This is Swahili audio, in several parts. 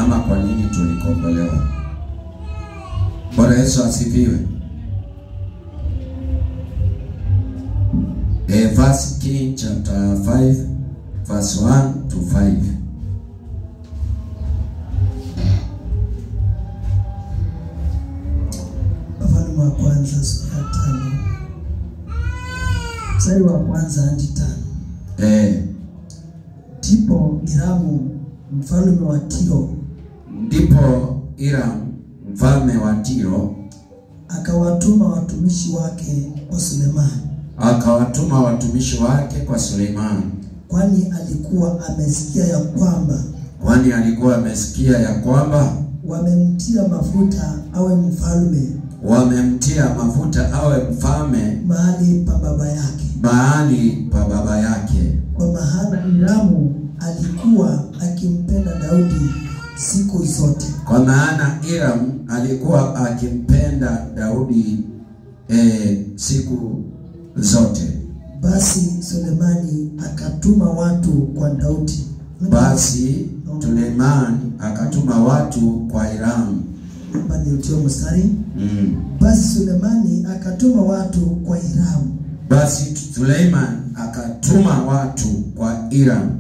ama kwa nini tulikombolewa. Bwana Yesu asifiwe. First King chapter 5 verse 1 to 5. Wafalme wa kwanza sura 5. Mstari wa kwanza hadi 5. Ndipo Hiramu mfalme wa Tiro. Ndipo Hiramu mfalme wa Tiro akawatuma watumishi wake kwa Sulemani. Akawatuma watumishi wake kwa Sulemani. Kwani alikuwa amesikia ya kwamba wamemtia mafuta awe mfalme. Mahali pa baba yake. Kwa maana Hiramu alikuwa akimpenda Daudi siku zote. Basi Sulemani akatuma watu kwa Hiramu. Basi Sulemani akatuma watu kwa Hiramu.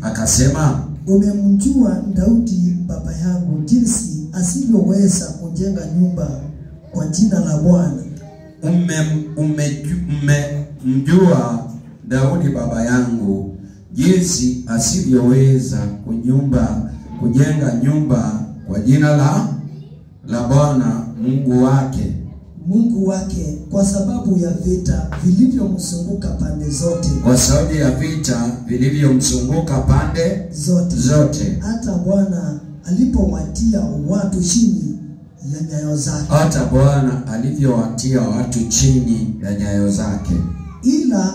Akasema, umemjua Daudi baba yangu jinsi asivyoweza kujenga nyumba kwa jina la Bwana. Umemjua Daudi baba yangu jinsi asivyoweza kujenga nyumba kwa jina la Bwana Mungu wake, kwa sababu ya vita vilivyomzunguka pande zote. Hata Bwana alipowatia watu chini ya nyayo zake. Ila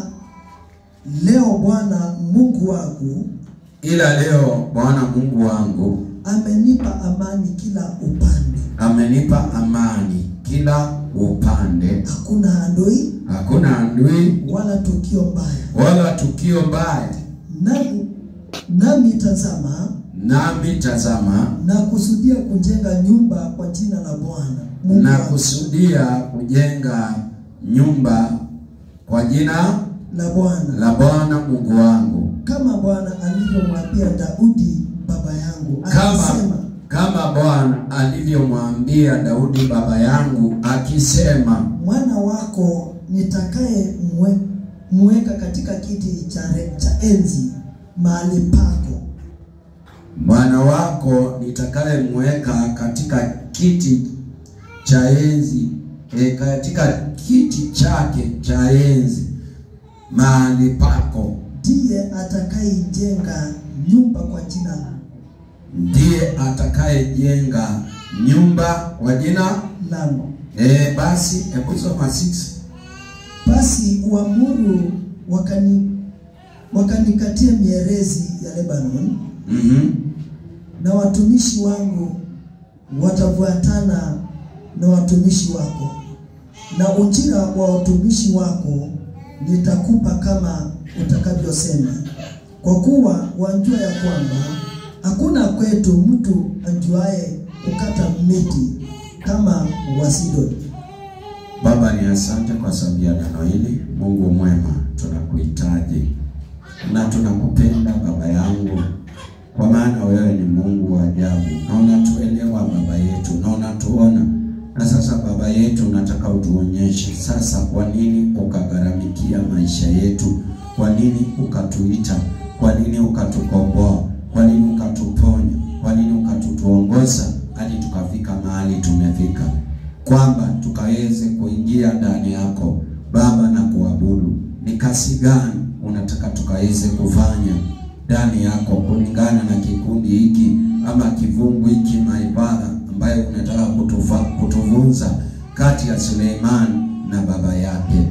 leo Bwana Mungu wangu amenipa amani kila upande. Hakuna adui wala tukio mbaya. Nami tazama na kusudia kujenga nyumba kwa jina la Bwana la Bwana Mungu wangu, kama Bwana alivyomwambia Daudi baba yangu, akisema, mwana wako nitakaye mweka katika kiti cha enzi mahali pako. Ndiye atakayejenga nyumba kwa jina langu. Basi episoma 6. Basi uamuru wakanikatia mierezi ya Lebanon. Na watumishi wangu watafuatana na watumishi wako, na ujira wa watumishi wako nitakupa kama utakavyosema, kwa kuwa wajua ya kwamba hakuna kwetu mtu ajuaye kukata miti kama wa Sidoni. Baba, ni asante kwa sababu ya neno hili. Mungu mwema, tunakuhitaji na tunakupenda Baba yangu, kwa maana wewe ni Mungu wa ajabu na unatuelewa Baba yetu na unatuona. Na sasa Baba yetu, nataka utuonyeshe sasa kwa nini ukagharamikia maisha yetu, kwa nini ukatuita, kwa nini ukatukomboa, kwa nini ukatuponya, kwa nini ukatuongoza hadi tukafika mahali tumefika, kwamba tukaweze kuingia ndani yako Baba na kuabudu. Ni kazi gani unataka tukaweze kufanya ndani yako kulingana na kikundi hiki ama kivungu hiki maibada ambayo unataka kutuvunza kati ya Suleiman na baba yake,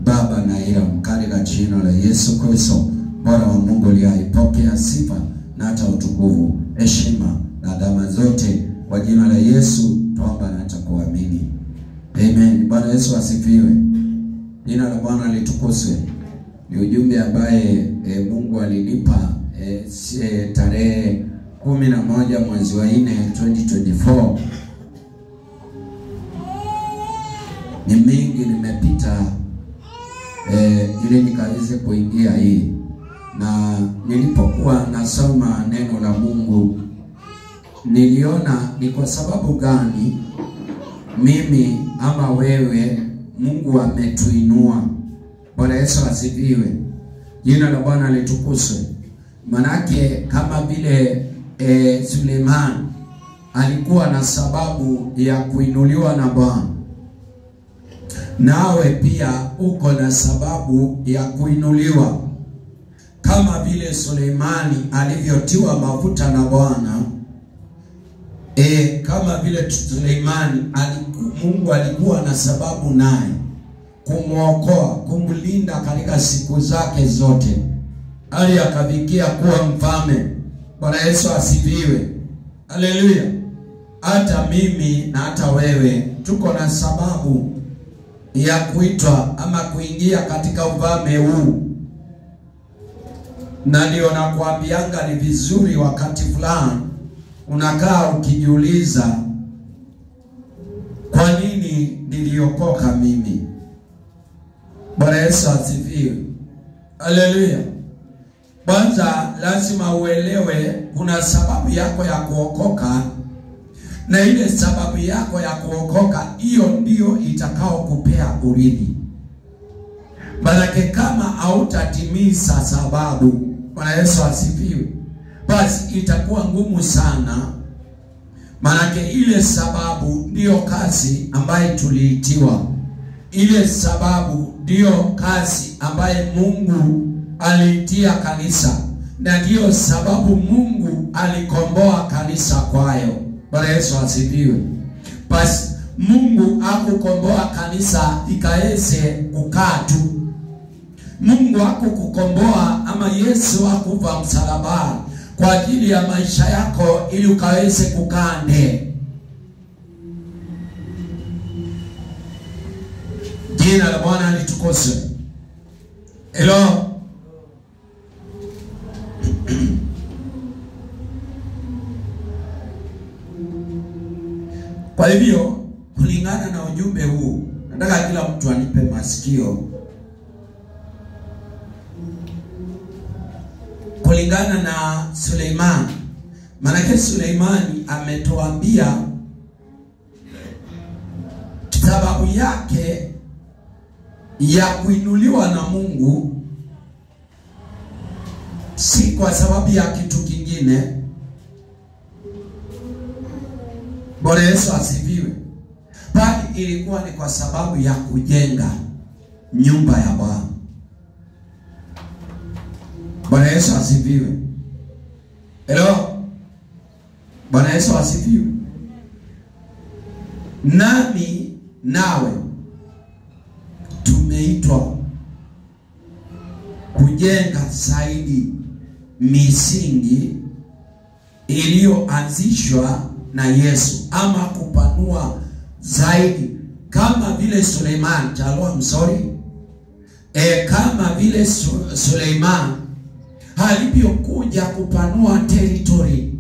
Baba na Hiramu, katika jina la Yesu Kristo, Bwana wa Mungu aliyepokea sifa na hata utukufu, heshima na adama zote kwa jina la Yesu tuomba na tutakuamini. Amen. Bwana Yesu asifiwe. Jina la Bwana litukuzwe. Ni ujumbe ambaye Mungu alinipa tarehe 11 mwezi wa 4 2024. Ni mingi nimepita ili nikaweze kuingia hii, na nilipokuwa nasoma neno la Mungu niliona ni kwa sababu gani mimi ama wewe Mungu ametuinua. Bwana Yesu asifiwe. Jina la Bwana litukuzwe. Manake kama vile Suleiman alikuwa na sababu ya kuinuliwa na Bwana, nawe pia uko na sababu ya kuinuliwa. Kama vile Suleimani alivyotiwa mafuta na Bwana, kama vile Suleimani Mungu alikuwa na sababu naye kumwokoa, kumlinda katika siku zake zote, hadi akafikia kuwa mfalme. Bwana Yesu asifiwe. Haleluya. Hata mimi na hata wewe tuko na sababu ya kuitwa ama kuingia katika ufalme huu. Na ndio nakuambianga ni vizuri wakati fulani unakaa ukijiuliza, kwa nini niliokoka mimi? Bwana Yesu asifiwe. Haleluya. Kwanza lazima uelewe kuna sababu yako ya kuokoka, na ile sababu yako ya kuokoka hiyo ndio itakao kupea urithi. Baraka kama hautatimiza sababu, Bwana Yesu asifiwe, basi itakuwa ngumu sana. Manake ile sababu ndio kazi ambaye tuliitiwa. Ile sababu ndio kazi ambaye Mungu aliitia kanisa, na ndio sababu Mungu alikomboa kanisa kwayo. Bwana Yesu asifiwe. Basi Mungu hakukomboa kanisa ikaweze kukaa tu. Mungu hakukukomboa ama Yesu hakufa msalabani kwa ajili ya maisha yako ili ukaweze kukaa ndani. Jina la Bwana litukuzwe. Hello. Kwa hivyo kulingana na ujumbe huu, nataka kila mtu anipe masikio. Kulingana na Suleiman, manake Suleimani ametuambia sababu yake ya kuinuliwa na Mungu si kwa sababu ya kitu kingine. Bwana Yesu asifiwe. Bali ilikuwa ni kwa sababu ya kujenga nyumba ya Bwana. Bwana Yesu asifiwe. Hello. Bwana Yesu asifiwe. Nami nawe tumeitwa kujenga zaidi misingi iliyoanzishwa na Yesu, ama kupanua zaidi kama vile Suleiman, kama vile Suleiman alivyokuja kupanua territory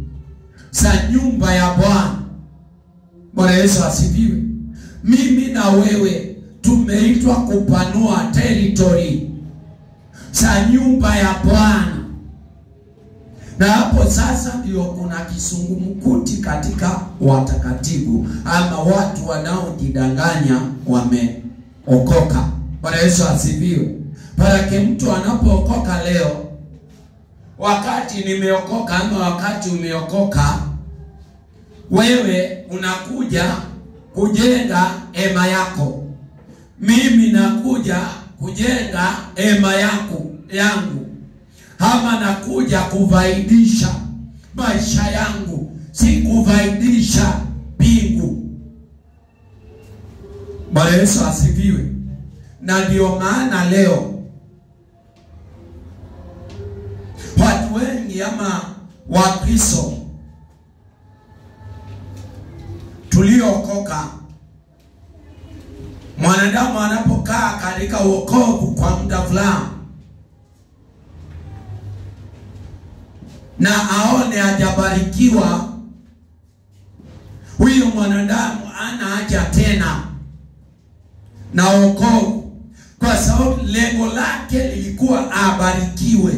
za nyumba ya Bwana. Bwana Yesu asifiwe. Mimi na wewe tumeitwa kupanua territory za nyumba ya Bwana. Na hapo sasa ndio kuna kisungumkuti katika watakatifu ama watu wanaojidanganya wameokoka. Bwana Yesu asifiwe. Baraka mtu anapookoka leo, wakati nimeokoka ama wakati umeokoka, wewe unakuja kujenga hema yako. Mimi nakuja kujenga hema yangu. Ama nakuja kuvaidisha maisha yangu, si kuvaidisha mbingu. Bwana Yesu asifiwe. Na ndio maana leo watu wengi ama Wakristo tuliokoka, mwanadamu anapokaa katika wokovu kwa muda fulani, na aone hajabarikiwa, huyo mwanadamu ana haja tena na wokovu, kwa sababu lengo lake lilikuwa abarikiwe.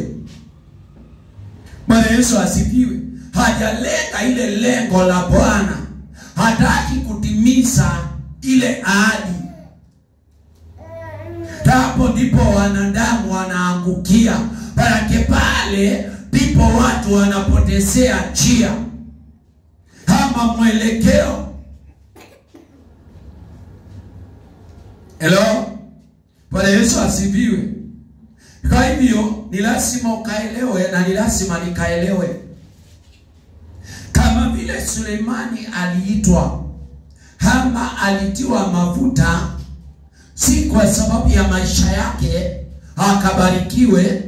Bwana Yesu asifiwe. Hajalenga ile lengo la Bwana, hataki kutimiza ile ahadi. Hapo ndipo wanadamu wanaangukia, pale ndipo watu wanapotezea njia ama mwelekeo. Hello? Bwana Yesu asifiwe. Kwa hivyo ni lazima ukaelewe, na ni lazima nikaelewe. Kama vile Sulemani aliitwa ama alitiwa mafuta, si kwa sababu ya maisha yake akabarikiwe,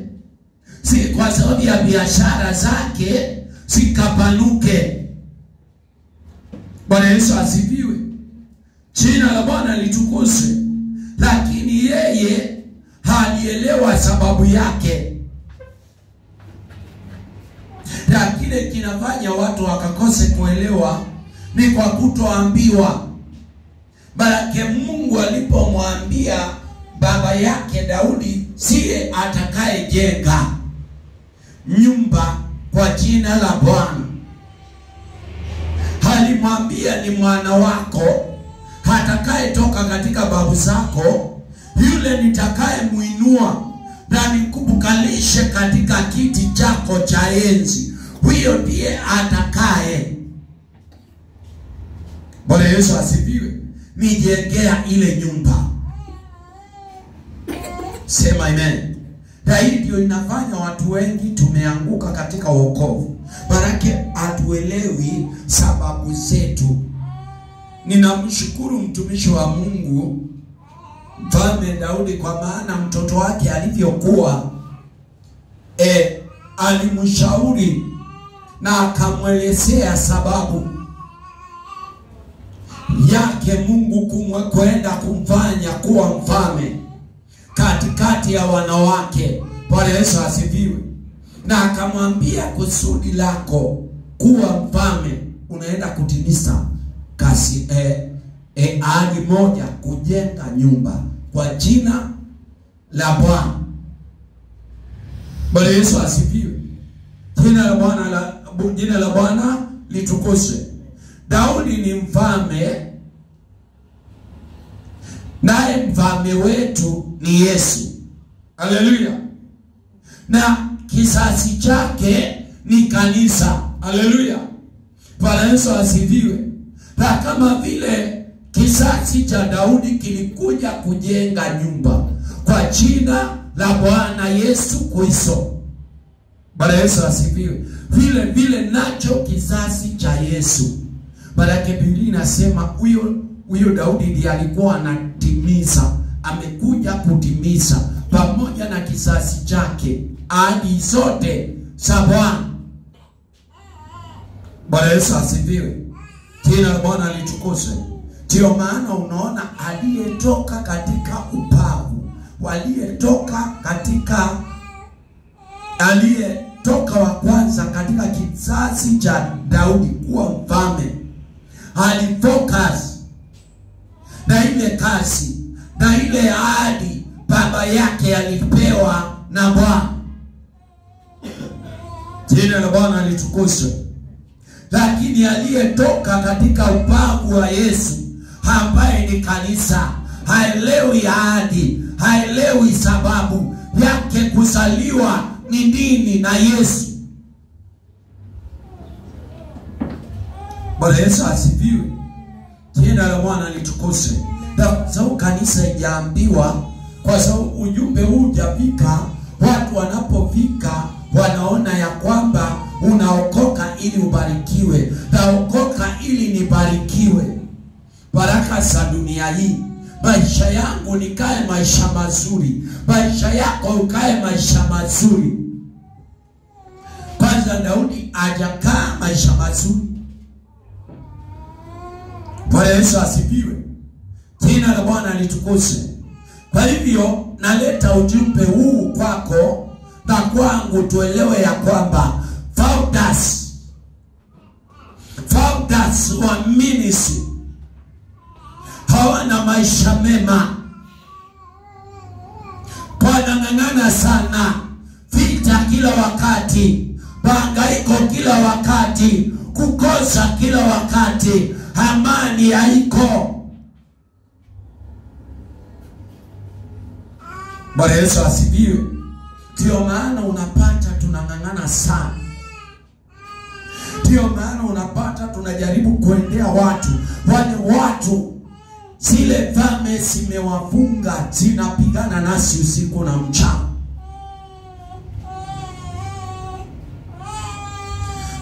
si kwa sababu ya biashara zake zikapanuke. Bwana Yesu asifiwe. Jina la Bwana litukuzwe. Lakini yeye halielewa sababu yake. Na kile kinafanya watu wakakose kuelewa ni kwa kutoambiwa. Barake Mungu alipomwambia baba yake Daudi, siye atakaye jenga nyumba kwa jina la Bwana, alimwambia ni mwana wako atakaye toka katika babu zako, yule nitakaye muinua na nikubukalishe katika kiti chako cha enzi, huyo ndiye atakaye. Bwana Yesu asifiwe. Nijengea ile nyumba. Sema amen. Na hii ndio inafanya watu wengi tumeanguka katika wokovu. Barake hatuelewi sababu zetu. Ninamshukuru mtumishi wa Mungu Mfalme Daudi, kwa maana mtoto wake alivyokuwa alimshauri na akamwelezea sababu yake Mungu kwenda kumfanya kuwa mfalme katikati ya wanawake. Bwana Yesu asifiwe. Na akamwambia kusudi lako kuwa mfalme unaenda kutimiza kasi ahadi moja, kujenga nyumba kwa jina la Bwana. Bwana Yesu asifiwe. Jina la Bwana litukuzwe. Daudi ni mfalme, naye mfalme wetu ni Yesu. Haleluya. Na kizazi chake ni kanisa. Haleluya. Bwana Yesu asifiwe. Na kama vile kizazi cha Daudi kilikuja kujenga nyumba kwa jina la Bwana Yesu Kristo. Bwana Yesu asifiwe. Vile vile nacho kizazi cha Yesu. Baraka Biblia inasema huyo Daudi ndiye alikuwa anatimiza, amekuja kutimiza pamoja na kizazi chake ahadi zote za Bwana. Bwana Yesu asifiwe. Jina la Bwana litukuzwe. Ndio maana unaona aliyetoka katika upavu, aliyetoka wa kwanza katika kizazi cha Daudi kuwa mfalme, alifocus na ile kazi na ile ahadi baba yake alipewa na Bwana. Jina la Bwana litukuzwe. Lakini aliyetoka katika upavu wa Yesu, ambaye ni kanisa, haelewi ahadi, haelewi sababu yake kuzaliwa ni nini na Yesu. Bwana Yesu asifiwe. Jina la Bwana litukuzwe. Kwa sababu kanisa haijaambiwa, kwa sababu ujumbe huu hujafika, watu wanapofika wanaona ya kwamba unaokoka ili ubarikiwe, naokoka ili nibarikiwe. Baraka za dunia hii, maisha yangu nikae maisha mazuri, maisha yako ukae maisha mazuri. Kwanza Daudi hajakaa maisha mazuri. Bwana Yesu asifiwe. Jina la Bwana litukuzwe. Kwa hivyo naleta ujumbe huu kwako na kwangu, tuelewe ya kwamba focus wa ministry, hawana maisha mema, wanang'ang'ana sana, vita kila wakati, bangaiko kila wakati, kukosa kila wakati, amani haiko. Bwana Yesu asifiwe. Ndio maana unapata tunang'ang'ana sana. Ndio maana unapata tunajaribu kuendea watu, wale watu zile dhambi zimewafunga, zinapigana nasi usiku na mchana.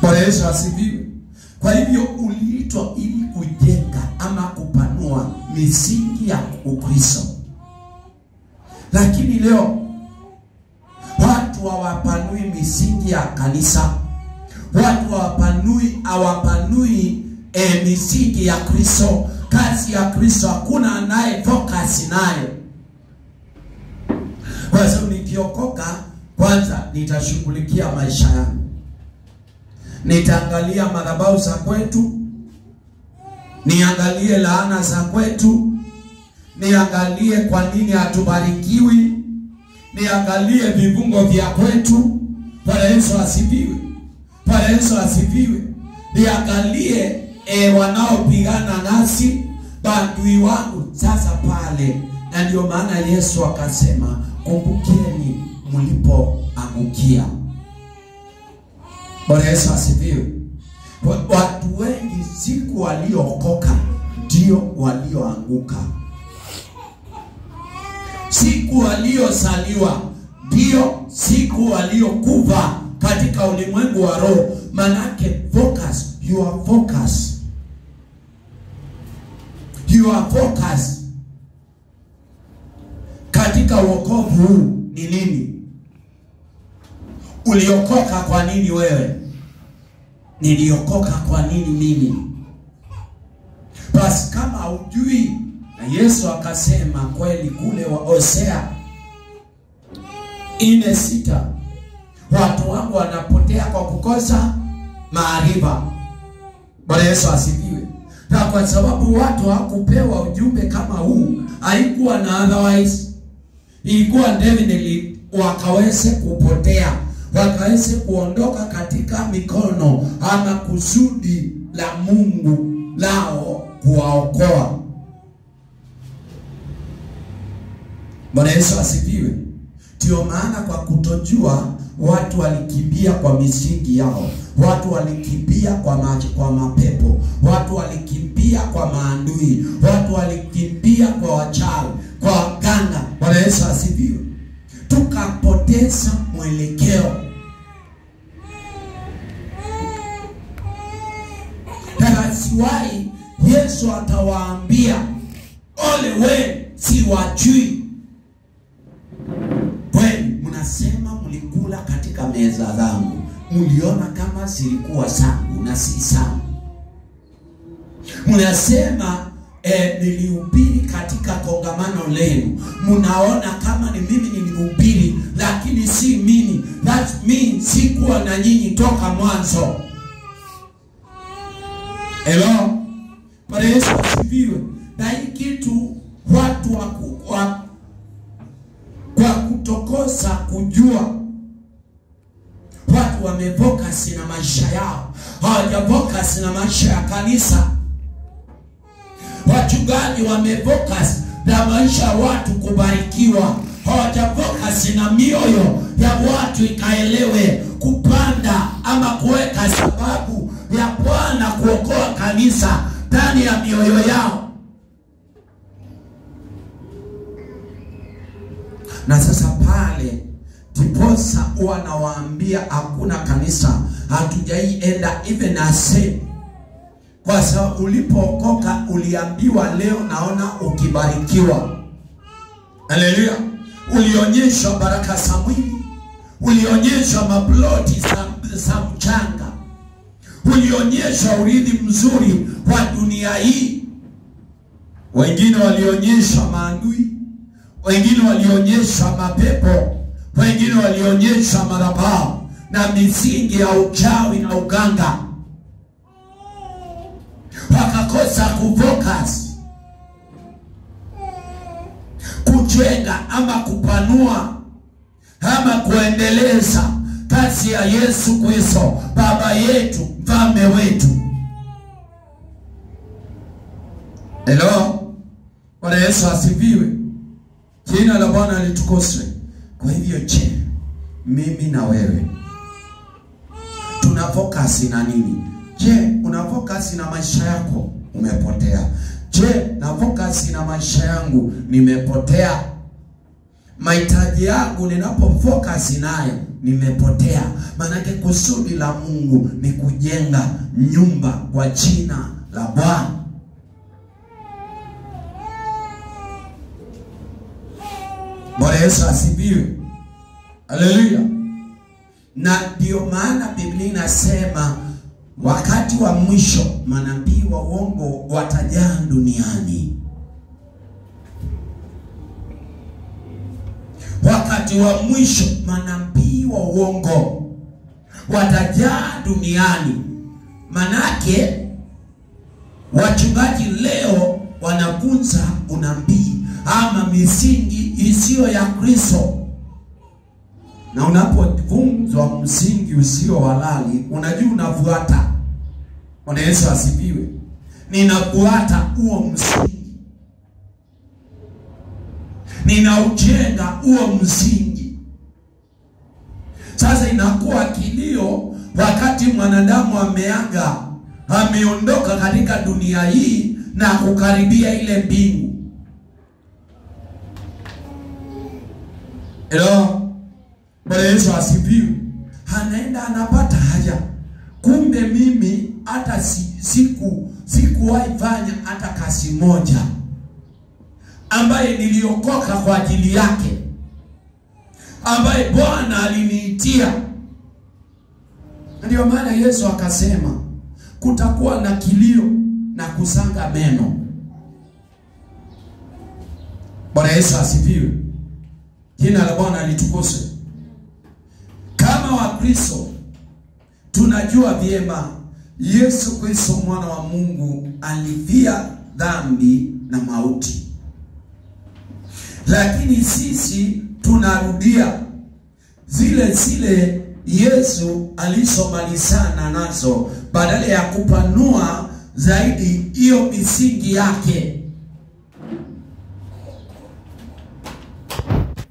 Bwana Yesu asifiwe. Kwa hivyo uliitwa ili kujenga ama kupanua misingi ya Ukristo. Lakini leo watu hawapanui misingi ya kanisa. Watu hawapanui misingi ya Kristo. Kazi ya Kristo hakuna anaye focus nayo. Kwa sababu nikiokoka, kwanza nitashughulikia maisha yangu. Nitaangalia madhabahu za kwetu, niangalie laana za kwetu, niangalie kwa nini hatubarikiwi, niangalie vifungo vya kwetu. Bwana Yesu asifiwe. Bwana Yesu asifiwe. Niangalie wanaopigana nasi, bandui wangu. Sasa pale, na ndio maana Yesu akasema, kumbukeni mlipoangukia. Bwana Yesu asifiwe. Watu wengi siku waliokoka ndio walioanguka. Siku waliozaliwa ndio siku waliokufa katika ulimwengu wa roho. Manake focus, your focus. Your focus katika wokovu huu ni nini? Uliokoka kwa nini wewe? Niliokoka kwa nini mimi? Basi kama hujui, na Yesu akasema kweli kule wa Hosea 4:6, watu wangu wanapotea kwa kukosa maarifa. Bwana Yesu asifiwe. Na kwa sababu watu hawakupewa ujumbe kama huu, haikuwa na otherwise, ilikuwa definitely wakaweze kupotea, wakaweze kuondoka katika mikono ama kusudi la Mungu lao kuwaokoa. Bwana Yesu asifiwe. Ndio maana kwa kutojua watu walikimbia kwa misingi yao, watu walikimbia kwa mapepo, watu walikimbia kwa maandui, watu walikimbia kwa wachawi, kwa waganga. Bwana Yesu asifiwe. Tukapoteza mwelekeo. That's why Yesu atawaambia, ole we si wajui. Kweli mnasema mlikula katika meza zangu, mliona kama zilikuwa zangu na si zangu. Mnasema nilihubiri katika kongamano lenu, mnaona kama ni mimi nilihubiri, lakini si mimi. That means sikuwa na nyinyi toka mwanzo. Hello. Bwana Yesu asifiwe. Na hii kitu watu kwa kutokosa kujua, watu wamefocus na maisha yao, hawajafocus na maisha ya kanisa. Wachungaji wamefocus na maisha ya watu kubarikiwa, hawajafocus na mioyo ya watu ikaelewe kupanda ama kuweka sababu ya Bwana kuokoa kanisa ndani ya mioyo yao. Na sasa pale tiposa wanawaambia hakuna kanisa, hatujaienda even ase. Kwa sababu ulipookoka uliambiwa leo naona ukibarikiwa. Haleluya. Ulionyeshwa baraka za mwili, ulionyeshwa maploti za mchanga, ulionyeshwa urithi mzuri wa dunia hii. Wengine walionyeshwa maadui, wengine walionyeshwa mapepo, wengine walionyeshwa madhabahu na misingi ya uchawi na uganga. kukosa kufocus, kujenga ama kupanua ama kuendeleza kazi ya Yesu Kristo, baba yetu, mfalme wetu. Hello. Bwana Yesu asifiwe. Jina la Bwana litukuzwe. Kwa hivyo je, mimi na wewe tuna focus na nini? Je, una focus na maisha yako? Umepotea. Je, na focus na maisha yangu? Nimepotea. Mahitaji yangu ninapo focus nayo, nimepotea. Maana kusudi la Mungu ni kujenga nyumba kwa jina la Bwana. Bwana Yesu asifiwe. Haleluya. Na ndio maana Biblia inasema wakati wa mwisho manabii wa uongo watajaa duniani. Wakati wa mwisho manabii wa uongo watajaa duniani. Manake wachungaji leo wanafunza unabii ama misingi isiyo ya Kristo. Na unapofunzwa msingi usio halali, unajua unafuata. Bwana Yesu asifiwe. Ninafuata huo msingi, ninaujenga huo msingi. Sasa inakuwa kilio wakati mwanadamu ameaga, ameondoka katika dunia hii na kukaribia ile mbingu. Hello. Bwana Yesu asifiwe. Anaenda anapata haja. Kumbe mimi hata sikuwahi fanya hata kazi moja ambaye niliokoka kwa ajili yake, ambaye Bwana aliniitia. Ndio maana Yesu akasema kutakuwa na kilio na kusanga meno. Bwana Yesu asifiwe. Jina la Bwana litukuzwe. Kama Wakristo tunajua vyema Yesu Kristo mwana wa Mungu alifia dhambi na mauti. Lakini sisi tunarudia zile Yesu alisomalizana nazo, badala ya kupanua zaidi hiyo misingi yake.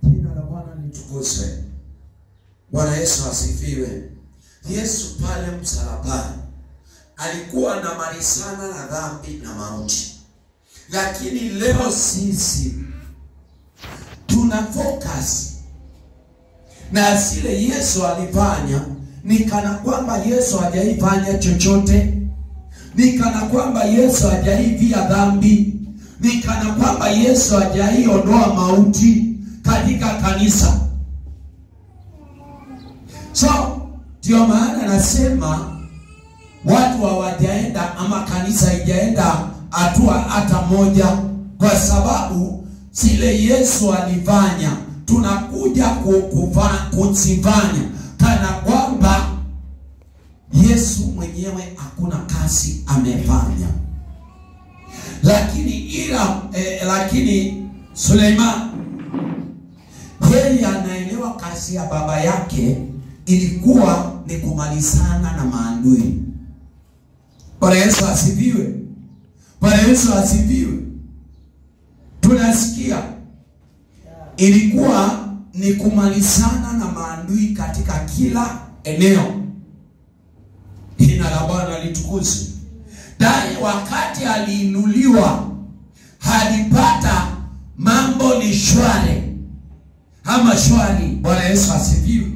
Jina la Bwana litukuzwe. Bwana Yesu asifiwe. Yesu pale msalabani alikuwa anamalizana na dhambi na mauti. Lakini leo sisi tuna focus na zile Yesu alifanya, ni kana kwamba Yesu hajaifanya chochote, ni kana kwamba Yesu hajaivia dhambi, ni kana kwamba Yesu hajaiondoa mauti katika kanisa. So ndio maana nasema watu hawajaenda ama kanisa haijaenda hatua hata moja, kwa sababu zile Yesu alifanya tunakuja kuzifanya kana kwamba Yesu mwenyewe hakuna kazi amefanya. Lakini Suleiman yeye anaelewa kazi ya baba yake ilikuwa ni kumalizana na maadui. Bwana Yesu asifiwe. Bwana Yesu asifiwe. Tunasikia ilikuwa ni kumalizana na maadui katika kila eneo. Jina la Bwana litukuzwe. Dai wakati aliinuliwa alipata mambo ni shwari ama shwari. Bwana Yesu asifiwe.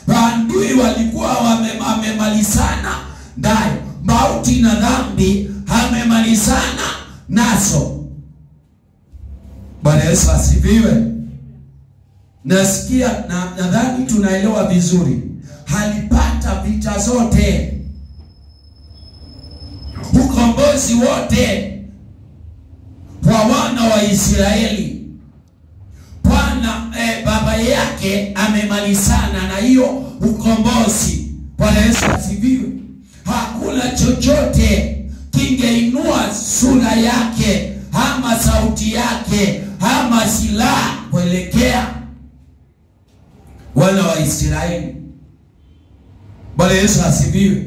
Maadui walikuwa wamemalizana nayo, mauti na dhambi amemalizana nazo. Bwana Yesu asifiwe. Nasikia nadhani tunaelewa vizuri. Alipata vita zote, ukombozi wote wa wana wa Israeli. Bwana baba yake amemalizana na hiyo ukombozi. Bwana Yesu asifiwe. Hakuna chochote kingeinua sauti yake ama silaha kuelekea wana wa Israeli. Bwana Yesu asifiwe.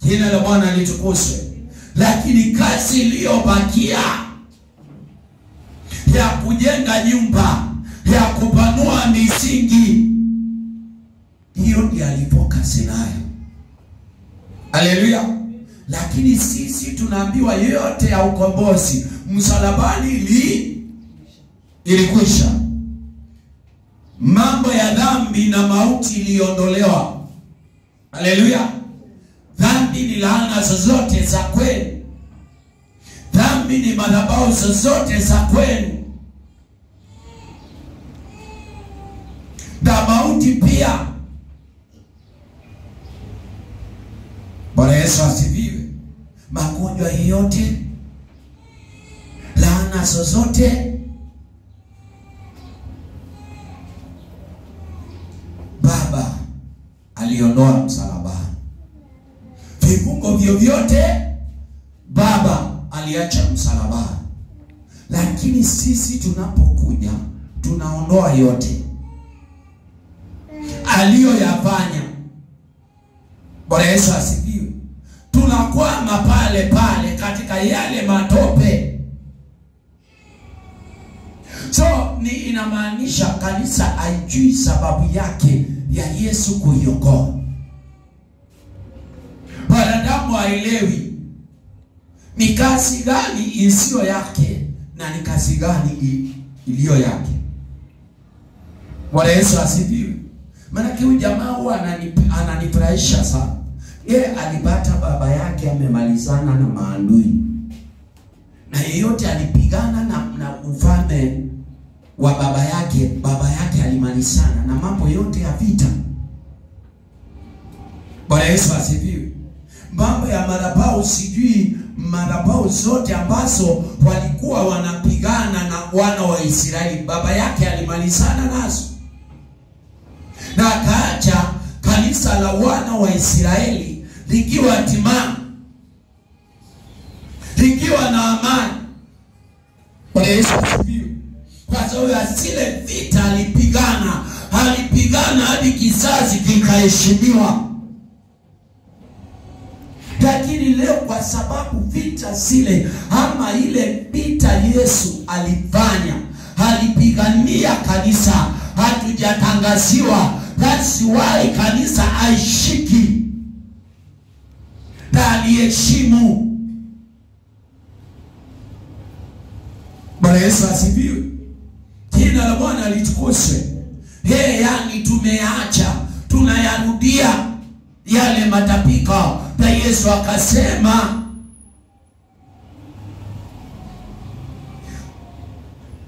Jina la Bwana litukuzwe. Lakini kazi iliyobakia ya kujenga nyumba, ya kupanua misingi, hiyo ndiyo alipokazi nayo. Haleluya. Lakini sisi tunaambiwa yote ya ukombozi msalabani ilikwisha. Mambo ya dhambi na mauti iliondolewa. Haleluya. Dhambi ni laana zozote za kwenu. Dhambi ni madhabahu zozote za kwenu. Na mauti pia. Bwana Yesu asifiwe. Magonjwa yote, laana zozote, Baba aliondoa msalabani. Vifungo vyovyote Baba aliacha msalabani. Lakini sisi tunapokuja tunaondoa yote aliyoyafanya. Bwana Yesu asifiwe. Tunakwama pale pale katika yale matope. So ni inamaanisha kanisa haijui sababu yake ya Yesu kuiokoa. Wanadamu haelewi ni kazi gani isiyo yake na ni kazi gani iliyo yake. Bwana Yesu asifiwe. Maana huyu jamaa huwa ananifurahisha sana. Yeye alipata baba yake amemalizana na maadui. Na yeyote alipigana na ufalme wa baba yake alimalizana na mambo yote ya vita. Bwana Yesu asifiwe. Mambo ya madhabahu, sijui madhabahu zote ambazo walikuwa wanapigana na wana wa Israeli, baba yake alimalizana nazo. Na akaacha kanisa la wana wa Israeli likiwa timamu, likiwa na amani. Bwana Yesu asifiwe. Kwa sababu ya zile vita alipigana hadi kizazi kikaheshimiwa. Lakini leo kwa sababu vita zile ama ile vita Yesu alifanya, alipigania kanisa, hatujatangaziwa. That's why kanisa aishiki na aliheshimu. Bwana Yesu asifiwe. Jina la Bwana litukuzwe. Yani tumeacha, tunayarudia yale matapiko. Na Yesu akasema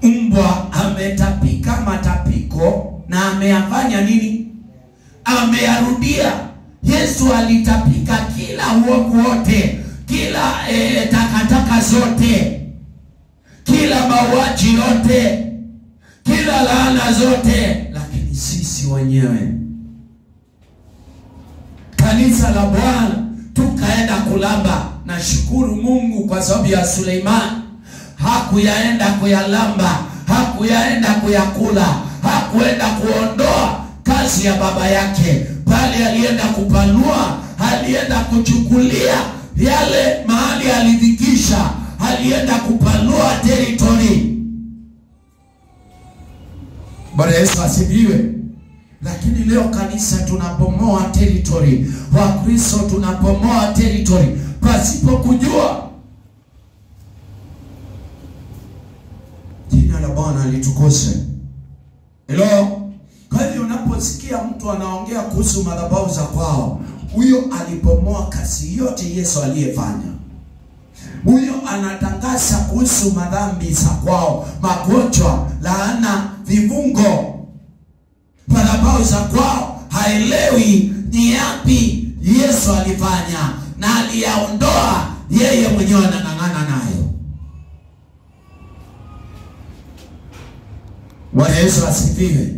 mbwa ametapika matapiko na ameyafanya nini? Ameyarudia. Yesu alitapika kila uovu wote, kila takataka zote, kila mauaji yote, kila laana zote. Lakini sisi wenyewe kanisa la Bwana tukaenda kulamba. Na shukuru Mungu kwa sababu ya Suleiman. Hakuyaenda kuyalamba, hakuyaenda kuyakula, hakuenda kuondoa kazi ya baba yake, bali alienda kupanua, alienda kuchukulia yale mahali alifikisha, alienda kupanua territory. Bwana Yesu asifiwe. Lakini leo kanisa tunapomoa territory, Wakristo tunapomoa territory pasipo kujua. Jina la Bwana litukuzwe. Hello. Kwa hiyo unaposikia mtu anaongea kuhusu madhabahu za kwao, huyo alipomoa kazi yote Yesu aliyefanya. Huyo anatangaza kuhusu madhambi za kwao, magonjwa, laana, vifungo. Madhabahu za kwao haelewi ni yapi Yesu alifanya na aliyaondoa yeye mwenyewe, anang'ang'ana nayo. Bwana Yesu asifiwe.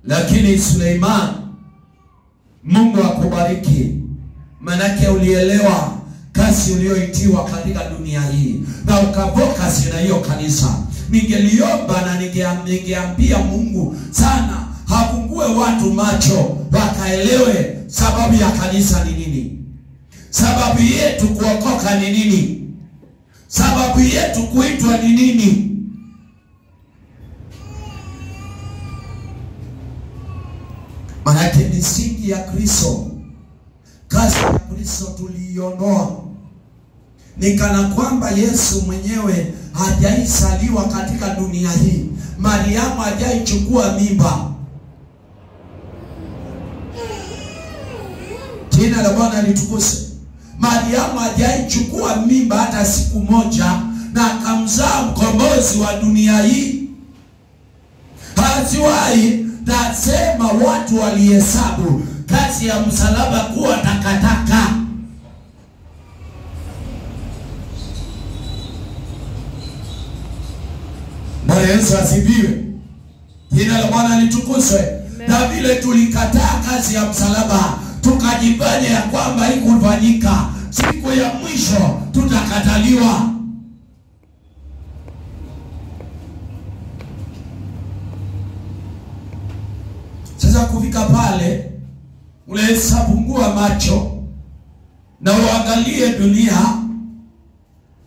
Lakini Suleiman, Mungu akubariki, manake ulielewa kazi ulioitiwa katika dunia hii na ukafocus na hiyo kanisa, ningeliomba na ningeambia Mungu sana hafungue watu macho wakaelewe sababu ya kanisa ni nini, sababu yetu kuokoka ni nini, sababu yetu kuitwa ni nini. Maana misingi ya Kristo, kazi ya Kristo tuliiondoa. Ni kana kwamba Yesu mwenyewe hajaisaliwa katika dunia hii. Mariamu hajaichukua mimba. Jina la Bwana litukuzwe. Mariamu hajaichukua mimba hata siku moja na akamzaa mkombozi wa dunia hii. Haziwahi. Nasema watu walihesabu kazi ya msalaba kuwa takataka. Bwana Yesu asifiwe. Jina la Bwana litukuzwe. Na vile tulikataa kazi ya msalaba, tukajifanya ya kwamba haikufanyika, siku ya mwisho tutakataliwa. Sasa kufika pale, unahesabungua macho na uangalie dunia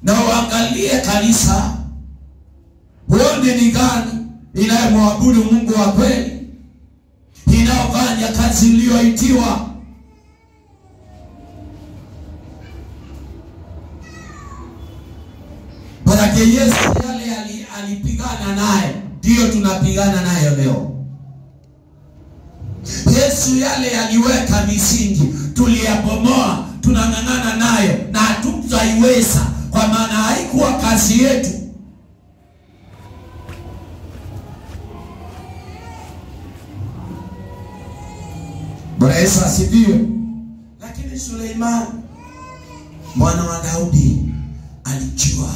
na uangalie kanisa, uone ni gani inayemwabudu Mungu wa kweli, inayofanya kazi iliyoitiwa. Baraka Yesu yale alipigana naye, ndio tunapigana naye leo. Yesu yale aliweka misingi, tuliyabomoa, tunang'ang'ana nayo na hatutaiweza, kwa maana haikuwa kazi yetu. Bwana Yesu asifiwe. Lakini Suleiman mwana wa Daudi alijua,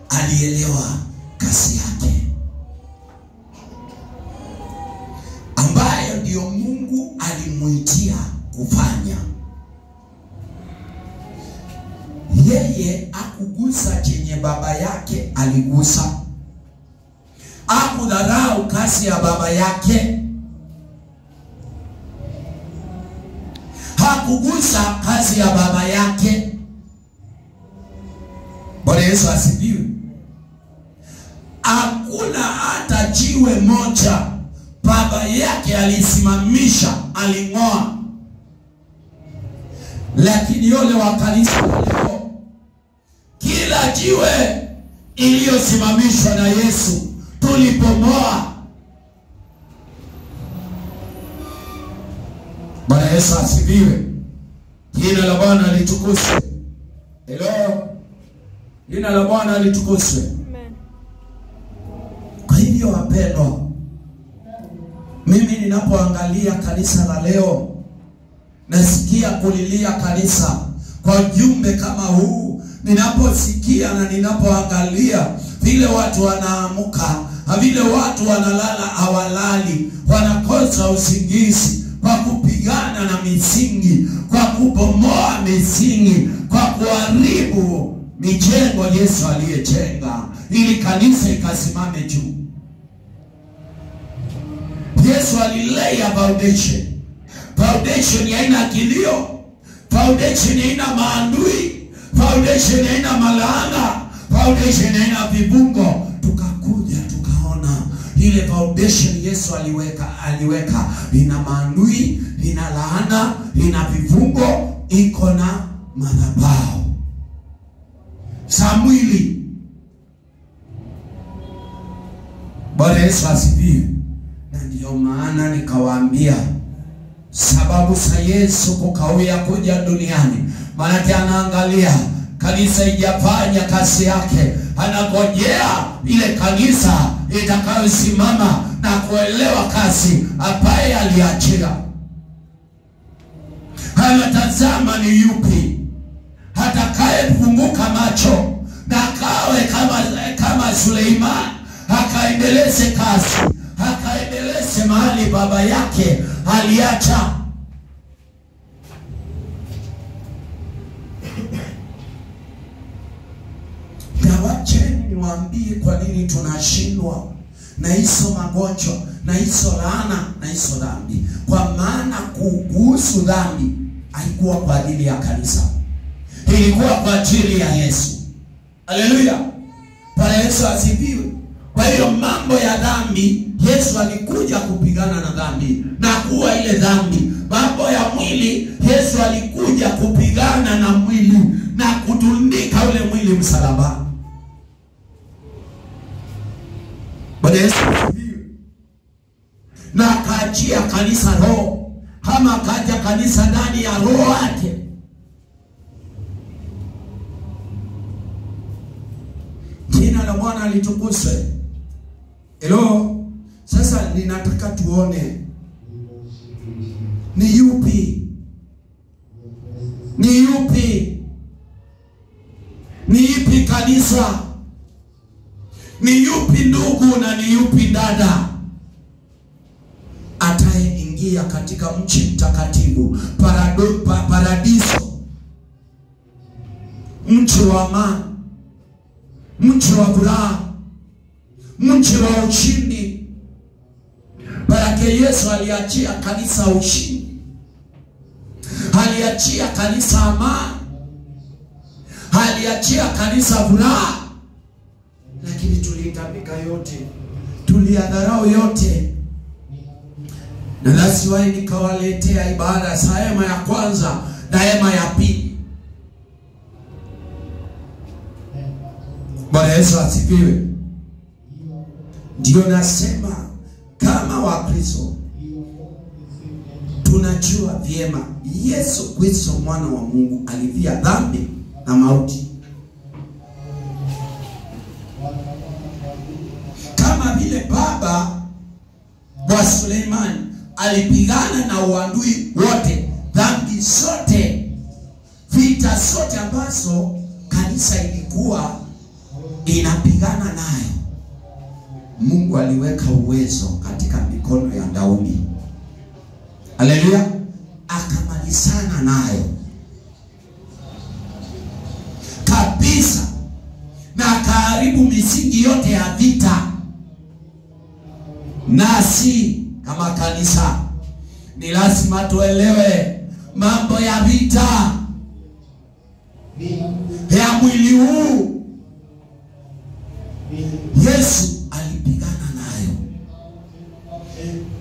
alielewa kazi yake ambayo ndio Mungu alimuitia kufanya. Yeye akugusa chenye baba yake aligusa, akudharau kazi ya baba yake, hakugusa kazi ya baba yake. Bwana Yesu asifiwe. Hakuna hata jiwe moja baba yake alisimamisha, aling'oa. Lakini yule wa kanisa leo, kila jiwe iliyosimamishwa na Yesu tulipomoa. Bwana Yesu asifiwe. Jina la Bwana litukuzwe. Hello. Jina la Bwana litukuzwe. Amen. Kwa hivyo wapendwa, mimi ninapoangalia kanisa la leo, nasikia kulilia kanisa kwa jumbe kama huu. Ninaposikia na ninapoangalia vile watu wanaamuka, vile watu wanalala hawalali, wanakosa usingizi kwa kupigana na misingi, kwa kubomoa misingi, kwa kuharibu mijengo Yesu aliyejenga ili kanisa ikasimame juu. Yesu alilea foundation. Foundation haina kilio, foundation haina maandui, foundation haina malaana, foundation haina vibungo. Tukakuja tukaona ile foundation Yesu aliweka ina maandui, ina laana, ina vifungo, iko na madhabahu. Samueli. Bwana Yesu asifiwe. Na ndio maana nikawaambia sababu za Yesu kukawia kuja duniani, maana anaangalia kanisa ijafanya kazi yake, anagojea ile kanisa itakayosimama na kuelewa kazi ambaye aliachia. Anatazama ni yupi atakaye kufunguka macho na kawe kama Suleiman, akaendeleze kazi, akaendeleze mahali baba yake aliacha. niwaambie kwa nini tunashindwa na hizo magonjwa, na hizo laana, na hizo dhambi. Kwa maana kuhusu dhambi haikuwa kwa ajili ya kanisa, ilikuwa kwa ajili ya Yesu. Haleluya. Bwana Yesu asifiwe. Kwa hiyo mambo ya dhambi, Yesu alikuja kupigana na dhambi na kuwa ile dhambi. Mambo ya mwili, Yesu alikuja kupigana na mwili na kutundika ule mwili msalaba. Bwana Yesu asifiwe. Na akaachia kanisa roho, ama akaja kanisa ndani ya roho yake. Jina la Bwana litukuzwe. Hello. Sasa ninataka tuone ni yupi kanisa, ni yupi ndugu, na ni yupi dada atayeingia katika mji mtakatifu, paradiso, mji wa amani, mji wa furaha, mji wa ushindi. Baraka Yesu aliachia kanisa ushindi, aliachia kanisa amani, aliachia kanisa furaha. Lakini tuliitabika yote, tuliadharau yote. Na that's why nikawaletea ibada za hema ya kwanza na hema ya pili. Bwana Yesu asifiwe. Ndio nasema kama Wakristo tunajua vyema Yesu Kristo mwana wa Mungu alivia dhambi na mauti. Kama vile baba wa Suleimani alipigana na uadui wote, dhambi zote, vita zote ambazo kanisa ilikuwa inapigana nayo, Mungu aliweka uwezo katika mikono ya Daudi. Haleluya. Akamalizana nayo kabisa, na akaharibu misingi yote ya vita. Nasi kama kanisa ni lazima tuelewe mambo ya vita ya mwili huu Yesu alipigana nayo.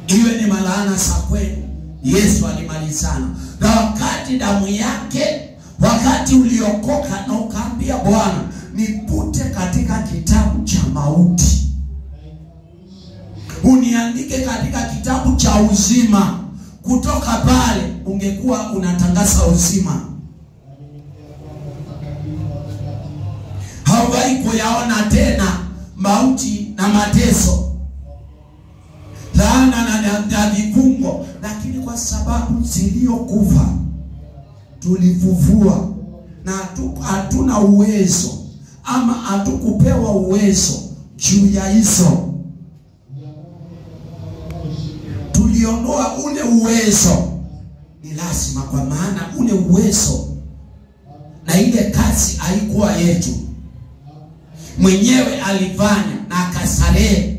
Iwe ni malaana za kweli, Yesu alimalizana. Na wakati damu yake, wakati uliokoka na ukaambia Bwana, nipute katika kitabu cha mauti, uniandike katika kitabu cha uzima, kutoka pale ungekuwa unatangaza uzima. Hauwai kuyaona tena mauti na mateso, laana na vifungo. Lakini kwa sababu ziliokufa tulifufua, na hatuna uwezo ama hatukupewa uwezo juu ya hizo. Tuliondoa ule uwezo, ni lazima, kwa maana ule uwezo na ile kazi haikuwa yetu. Mwenyewe alifanya na akasarehe.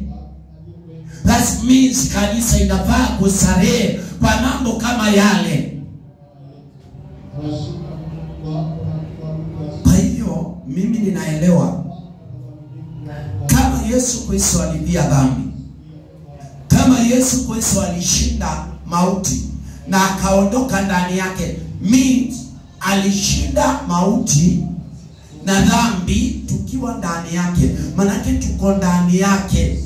That means kanisa inafaa kusarehe kwa mambo kama yale. Kwa hiyo mimi ninaelewa kama Yesu Kristo alivia dhambi, kama Yesu Kristo alishinda mauti na akaondoka ndani yake, means alishinda mauti na dhambi tukiwa ndani yake. Manake tuko ndani yake.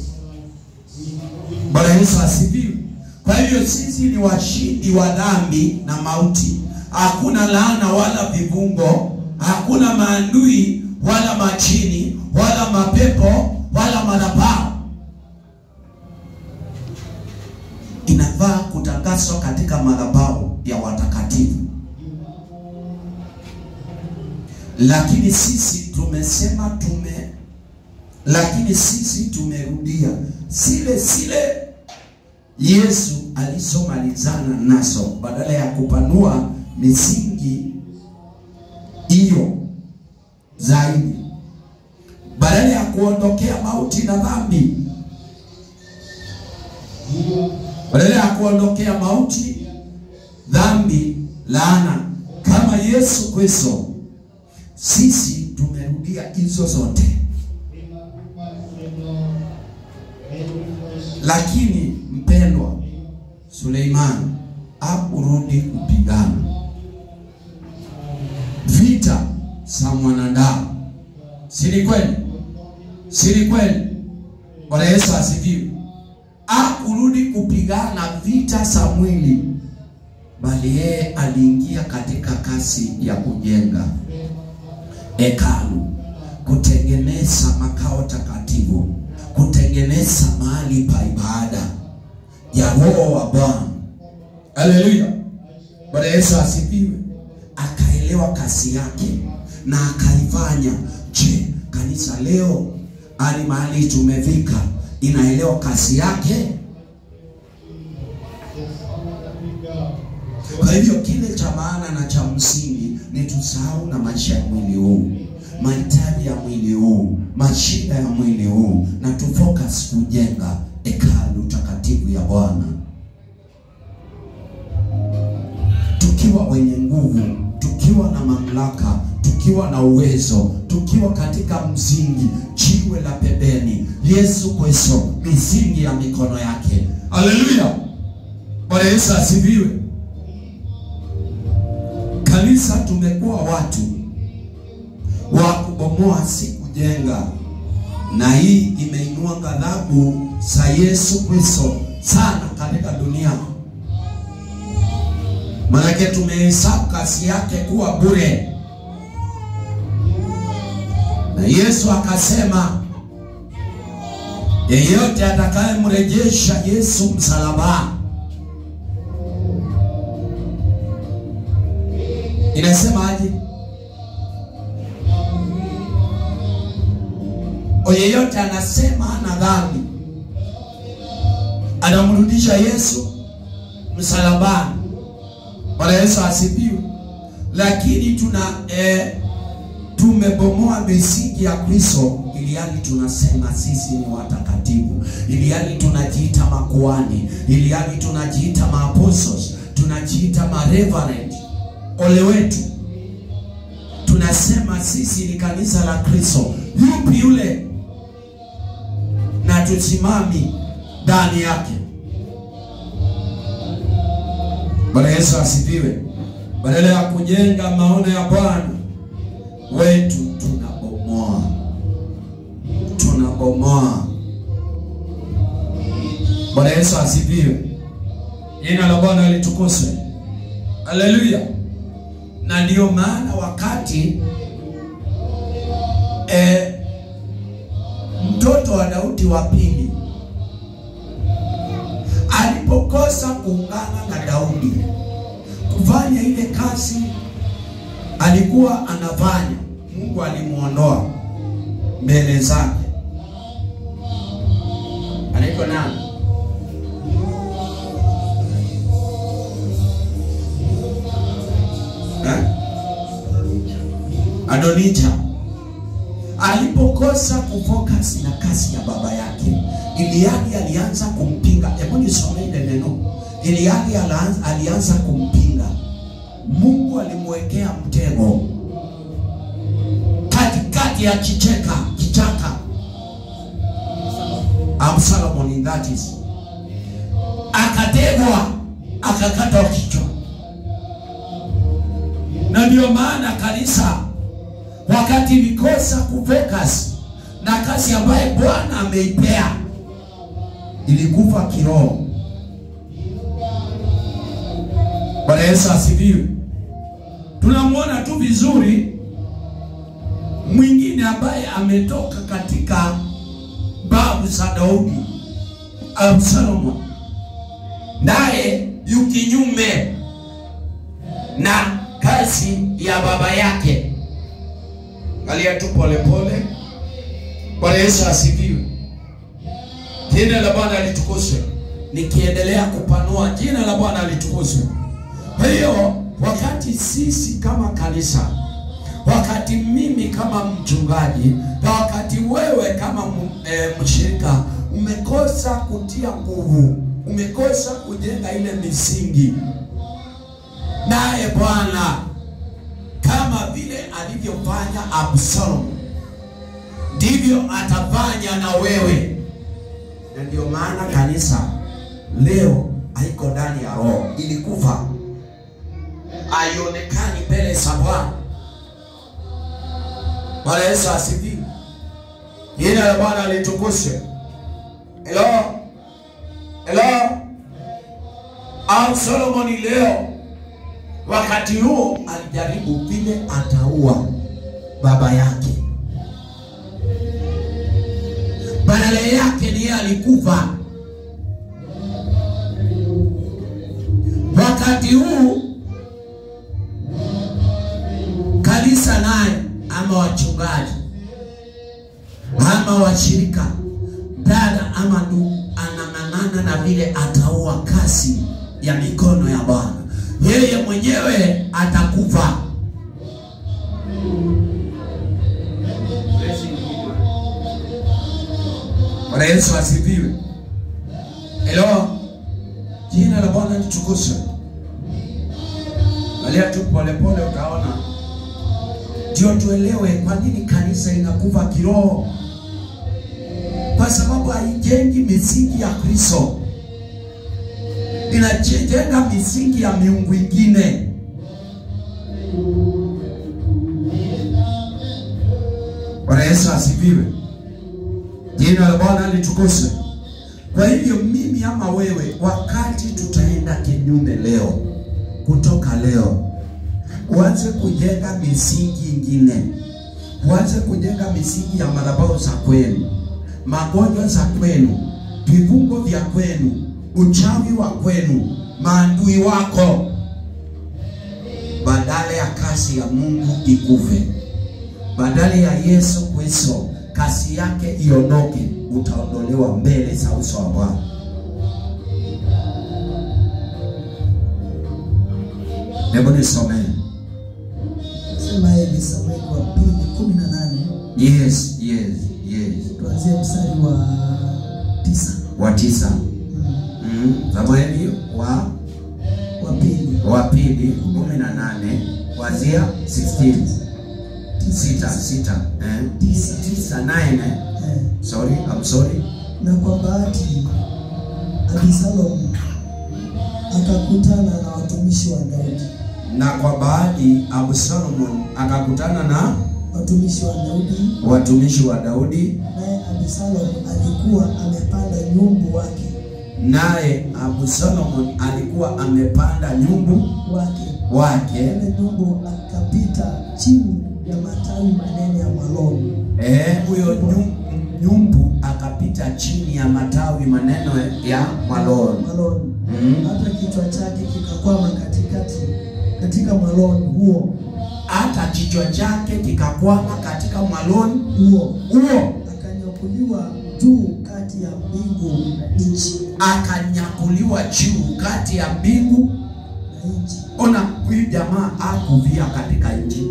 Bwana Yesu asifiwe. Kwa hivyo sisi ni washindi wa dhambi na mauti. Hakuna laana wala vifungo, hakuna maadui wala majini wala mapepo wala madhabahu. Inafaa kutangazwa katika madhabahu ya watakatifu. Lakini sisi tumesema lakini sisi tumerudia sile Yesu alisomalizana naso, badala ya kupanua misingi hiyo zaidi. badala ya kuondokea mauti na dhambi, badala ya kuondokea mauti, dhambi, laana, kama Yesu Kristo, sisi tumerudia hizo zote. Lakini mpendwa, Suleimani hakurudi kupigana vita za mwanadamu. Si kweli? Si kweli? Bwana Yesu asifiwe. Hakurudi kupigana vita za mwili, bali yeye aliingia katika kazi ya kujenga hekalu, kutengeneza makao takatifu, kutengeneza mahali pa ibada ya Roho wa Bwana. Haleluya. Bwana Yesu asifiwe. Akaelewa kazi yake na akaifanya. Je, kanisa leo hadi mahali tumefika inaelewa kazi yake? Kwa hivyo kile cha maana na cha msingi ni tusahau na maisha ya mwili huu, mahitaji ya mwili huu, mashida ya mwili huu, na tufocus kujenga hekalu takatifu ya Bwana, tukiwa wenye nguvu, tukiwa na mamlaka, tukiwa na uwezo, tukiwa katika msingi, jiwe la pembeni, Yesu Kristo, misingi ya mikono yake. Haleluya. Bwana Yesu asifiwe. Kanisa tumekuwa watu wa kubomoa, si kujenga, na hii imeinua ghadhabu za Yesu Kristo sana katika dunia. Maana tumehesabu kazi yake kuwa bure. Na Yesu akasema, yeyote atakayemrejesha Yesu msalaba, inasema aje? Yeyote anasema ana dhambi, anamrudisha Yesu msalabani. Bwana Yesu asifiwe. Lakini tumebomoa misingi ya Kristo, ili hali tunasema sisi ni watakatifu, ili hali tunajiita makuhani, ili hali tunajiita maapostles, tunajiita mareverend. Ole wetu. Tunasema sisi ni kanisa la Kristo. Yupi yule? Na tusimami ndani yake. Bwana Yesu asifiwe. Badala ya kujenga maono ya Bwana wetu, tunabomoa. Tunabomoa. Bwana Yesu asifiwe. Jina la Bwana litukuzwe. Haleluya. Na ndio maana wakati mtoto wa Daudi wa pili alipokosa kuungana na Daudi kufanya ile kazi alikuwa anafanya, Mungu alimuondoa mbele zake. Anaitwa nani? Adonija. Alipokosa kufocus na kazi ya baba yake, Eliali alianza kumpinga. Hebu nisome ile neno. Eliali alianza kumpinga. Mungu alimwekea mtego katikati ya kichaka. Absalom in that is. Akategwa, akakata kichwa. Na ndio maana kanisa wakati likosa kufocus na kazi ambayo Bwana ameipea, ilikufa kiroho. Bwana Yesu asifiwe. Tunamwona tu vizuri mwingine ambaye ametoka katika babu za Daudi, Absalom, naye yukinyume na kazi ya baba yake. Angalia tu pole pole. Bwana Yesu asifiwe. Jina la Bwana litukuzwe. Nikiendelea kupanua, jina la Bwana litukuzwe. Kwa hiyo wakati sisi kama kanisa, wakati mimi kama mchungaji, na wakati wewe kama mshirika umekosa kutia nguvu, umekosa kujenga ile misingi, naye Bwana kama vile alivyofanya Absalom ndivyo atafanya na wewe. Na ndio maana kanisa leo haiko ndani ya roho, ilikufa, haionekani mbele za Bwana. Bwana Yesu asifiwe. Jina la Bwana litukuzwe. Hello. Solomon leo wakati huo alijaribu vile ataua baba yake, badala yake ndiye alikufa. Wakati huu kanisa naye ama wachungaji ama washirika, dada ama ndugu, anang'ang'ana na vile ataua kasi ya mikono ya Bwana. Yeye mwenyewe atakufa. Bwana Yesu asifiwe. Hello. Jina la Bwana litukuzwe. Balia tu pole pole utaona. Ndio tuelewe kwa nini kanisa inakufa kiroho. Kwa sababu haijengi misingi ya Kristo. Inajenga misingi ya miungu ingine. Bwana Yesu asifiwe. Jina la Bwana litukuzwe. Kwa hivyo mimi ama wewe, wakati tutaenda kinyume leo, kutoka leo, uanze kujenga misingi ingine. Uanze kujenga misingi ya madhabahu za kwenu, magonjwa za kwenu, vifungo vya kwenu, uchawi wa kwenu, maadui wako. Badala ya kasi ya Mungu ikufe, badala ya Yesu Kristo kasi yake iondoke, utaondolewa mbele za uso wa Bwana. Hebu nisome. Sema hivi, Samueli wa pili 18. Yes. Tuanzie mstari wa 9. Wa 9. Samueli wa pili 18 kuanzia 16. 9. I'm sorry. Na kwa bahati Absalom akakutana na watumishi wa Daudi. Na kwa bahati Absalom akakutana na watumishi wa Daudi. Naye Absalom alikuwa amepanda nyumbu wake. Ile nyumbu akapita chini ya matawi manene ya mwaloni. Huyo nyumbu akapita chini ya matawi maneno ya mwaloni. Hata kichwa chake kikakwama katika mwaloni huo. Hata kichwa chake kikakwama katika mwaloni huo. Akanyakuliwa juu kati ya mbingu na nchi. Akanyakuliwa juu kati ya mbingu na nchi. Ona, huyu jamaa akuvia katika nchi.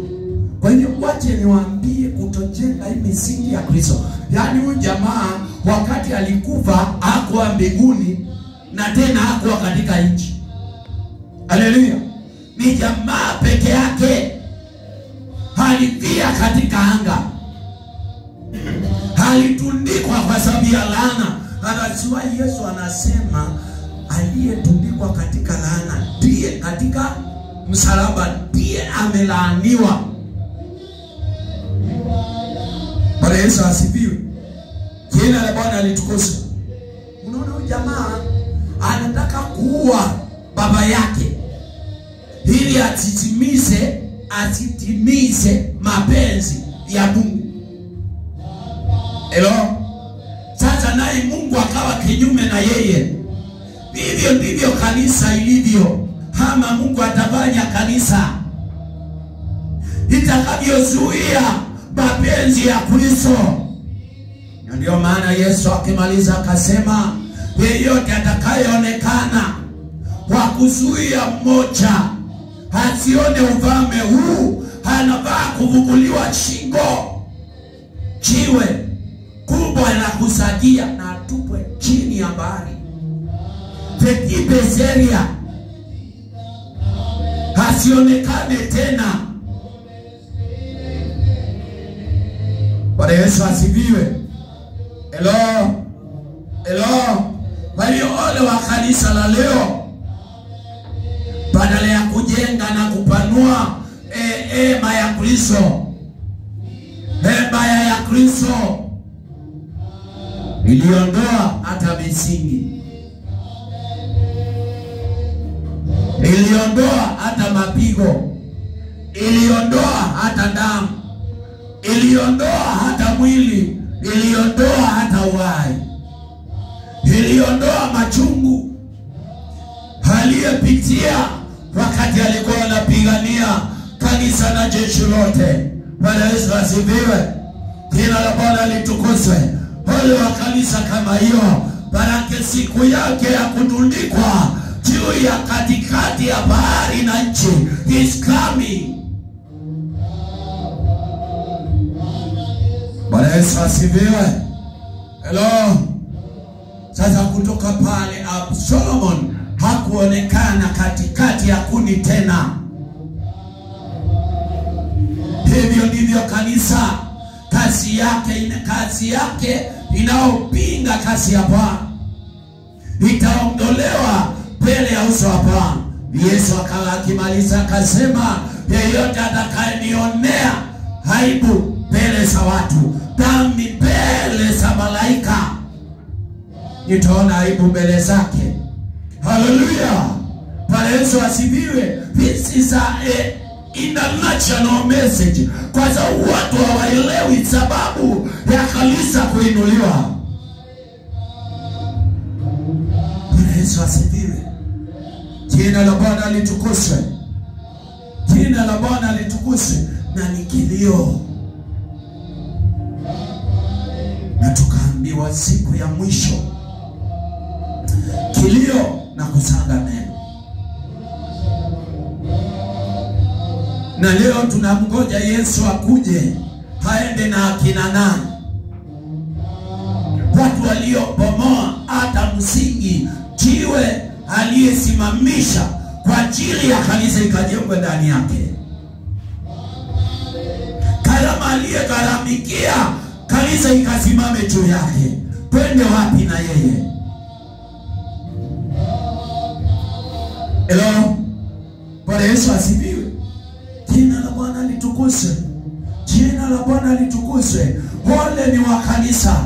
Kwa hiyo wache niwaambie, kutojenga hii misingi ya Kristo. Yaani huyu jamaa wakati alikufa hakuwa mbinguni na tena hakuwa katika nchi. Haleluya. Ni jamaa peke yake alifia katika anga. Alitundikwa kwa sababu ya laana. Anajua Yesu anasema aliyetundikwa katika laana ndiye, katika msalaba ndiye amelaaniwa. Bwana Yesu asifiwe. Jina la Bwana litukuzwe. Unaona huyu jamaa anataka kuua baba yake ili asitimize mapenzi ya Mungu. Hello. Sasa naye Mungu akawa kinyume na yeye. Vivyo ndivyo kanisa ilivyo. Kama Mungu atafanya kanisa itakavyozuia mapenzi ya Kristo. Ndio maana Yesu akimaliza akasema, yeyote atakayeonekana kwa kuzuia mmoja asione ufalme huu anafaa kuvuguliwa shingo, jiwe kubwa la kusagia na atupwe chini ya bahari. Bezeria hasionekane tena. Bwana Yesu asifiwe. Hello. Kwa hiyo ole wa kanisa la leo, badala ya kujenga na kupanua hema ya Kristo, hema ya Kristo iliondoa hata misingi, iliondoa hata mapigo, iliondoa hata damu, iliondoa hata mwili, iliondoa hata uhai, iliondoa machungu aliyepitia wakati alikuwa anapigania kanisa na jeshi lote. Bwana Yesu asifiwe. Jina la Bwana litukuzwe. Ole wa kanisa kama hiyo, baraka siku yake ya kutundikwa juu ya katikati ya bahari na nchi is coming. Bwana Yesu asifiwe. Hello. Sasa kutoka pale Solomon hakuonekana katikati ya kundi tena. Hivyo ndivyo kanisa kazi yake inaopinga kazi ya Bwana itaondolewa mbele ya uso wa Bwana. Yesu akimaliza akasema, yeyote atakayenionea aibu mbele za watu, dhambi mbele za malaika, nitaona aibu mbele zake. Hallelujah. Bwana Yesu asifiwe. This is a international message, kwa sababu watu hawaelewi sababu ya kanisa kuinuliwa. Bwana Yesu asifiwe. Jina la Bwana litukuzwe. Jina la Bwana litukuzwe. Na ni kilio, na tukaambiwa siku ya mwisho kilio na kusaga neno. Na leo tunamgoja Yesu akuje, haende na akina nani? Watu waliobomoa hata msingi, jiwe aliyesimamisha kwa ajili ya kanisa ikajengwa ndani yake. Karama aliyegharamikia kanisa ikasimame juu yake. Twende wapi na yeye? Hello. Bwana Yesu asifiwe. Jina la Bwana litukuzwe. Jina la Bwana litukuzwe. Ole ni wa kanisa,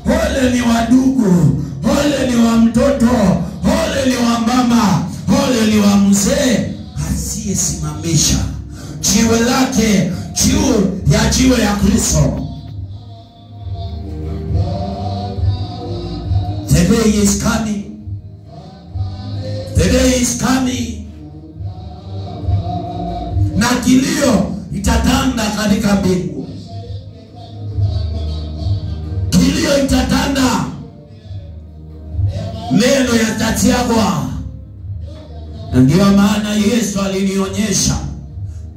ole ni wa ndugu, ole ni wa mtoto, ole ni wa mama, ole ni wa mzee asiyesimamisha jiwe lake juu ya jiwe ya Kristo. The day is coming. The day is coming. Na kilio itatanda katika mbingu. Kilio itatanda. Neno yatatiagwa. Na ndio maana Yesu alinionyesha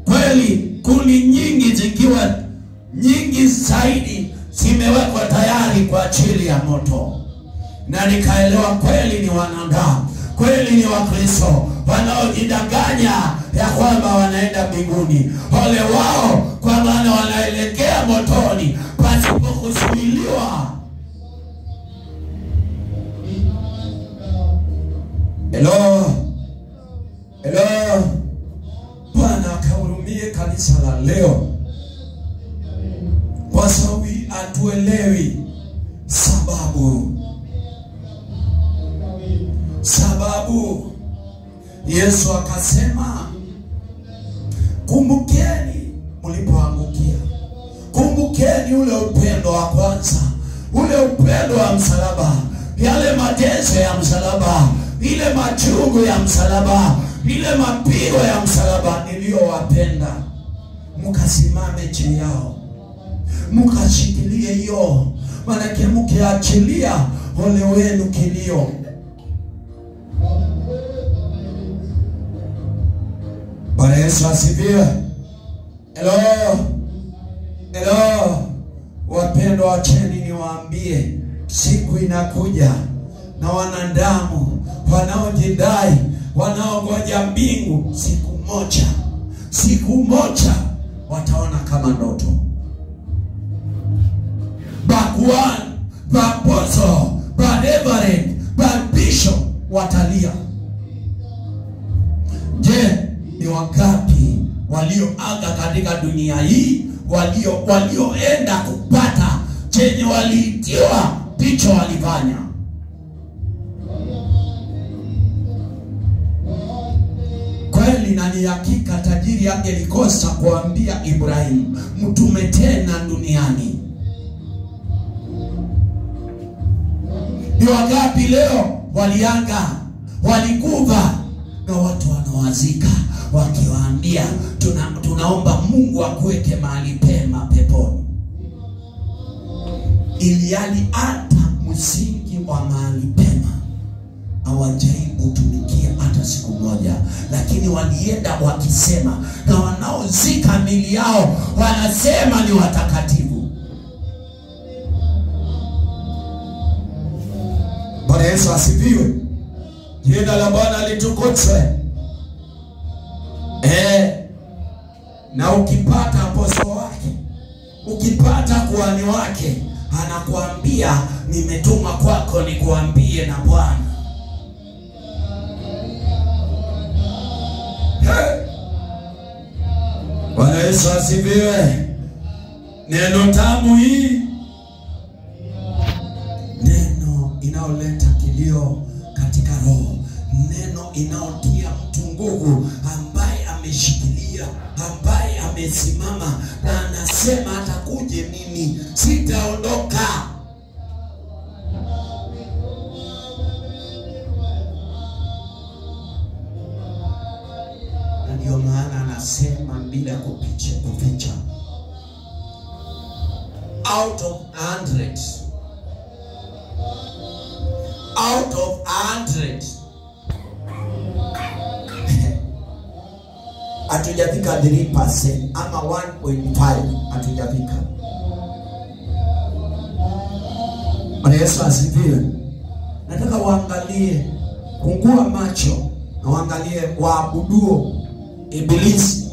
kweli kundi nyingi zikiwa nyingi zaidi zimewekwa tayari kwa ajili ya moto. Na nikaelewa kweli ni wanadamu, kweli ni Wakristo wanaojidanganya ya kwamba wanaenda mbinguni. Ole wao, kwa maana wanaelekea motoni pasipo kuzuiliwa. Hello. Bwana akahurumie kanisa la leo, kwa sababu hatuelewi sababu Yesu akasema, kumbukeni mlipoangukia. Kumbukeni ule upendo wa kwanza, ule upendo wa msalaba, yale mateso ya msalaba, ile machungu ya msalaba, ile mapigo ya msalaba niliyowapenda. Mkasimame juu yao, mkashikilie hiyo, maana mkiachilia ole wenu kilio. Bwana Yesu asifiwe. Hello. Wapendwa, wacheni niwaambie, siku inakuja na wanadamu wanaojidai wanaongoja mbingu, siku moja wataona kama ndoto. Bakwan, baposo, bareverend, babisho watalia. Je, ni wangapi walioaga katika dunia hii, walioenda kupata chenye waliitiwa picho walifanya? Kweli na ni hakika tajiri angelikosa kuambia Ibrahimu, mtume tena duniani. Ni wangapi leo walianga, walikufa na watu wanawazika wakiwaambia tunaomba Mungu akuweke mahali pema peponi, iliali hata msingi wa mahali pema hawajaribu kutumikia hata siku moja, lakini walienda wakisema, na wanaozika mili yao wanasema ni watakatifu. Bwana Yesu asifiwe. Jina la Bwana litukuzwe. Na ukipata apostle wake, ukipata kuhani wake, anakuambia nimetuma kwako nikuambie na Bwana. Bwana Yesu asifiwe. Neno tamu hii, neno inaoleta kilio katika roho, neno inaotia mtu nguvu, ambaye ameshikilia, ambaye amesimama na anasema atakuje mimi sitaondoka. Na ndio maana anasema bila kuficha, out of 100 hatujafika 3% ama 1.5, hatujafika. Bwana Yesu asifiwe. Nataka waangalie, fungua macho na waangalie waabuduo Ibilisi